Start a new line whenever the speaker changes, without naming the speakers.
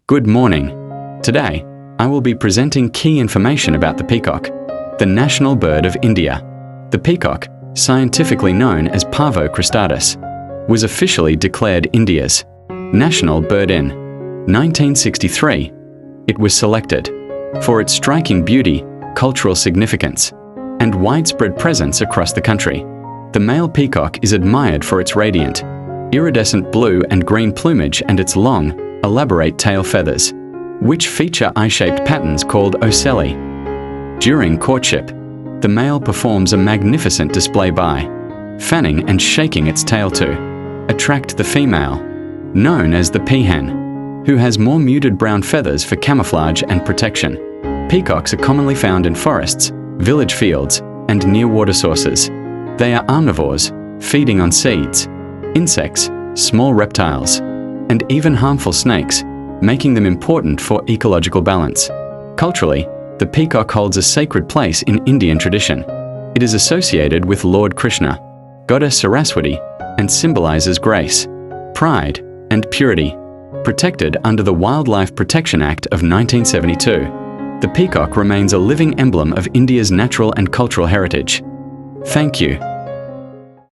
Good morning. Today, I will be presenting key information about the peacock, the national bird of India. The peacock, scientifically known as Pavo cristatus, was officially declared India's national bird in 1963. It was selected for its striking beauty, cultural significance, and widespread presence across the country. The male peacock is admired for its radiant, iridescent blue and green plumage and its long, elaborate tail feathers, which feature eye-shaped patterns called ocelli. During courtship, the male performs a magnificent display by fanning and shaking its tail to attract the female, known as the peahen, who has more muted brown feathers for camouflage and protection. Peacocks are commonly found in forests, village fields, and near water sources. They are omnivores, feeding on seeds, insects, small reptiles, and even harmful snakes, making them important for ecological balance. Culturally, the peacock holds a sacred place in Indian tradition. It is associated with Lord Krishna, goddess Saraswati, and symbolizes grace, pride, and purity. Protected under the Wildlife Protection Act of 1972, the peacock remains a living emblem of India's natural and cultural heritage. Thank you.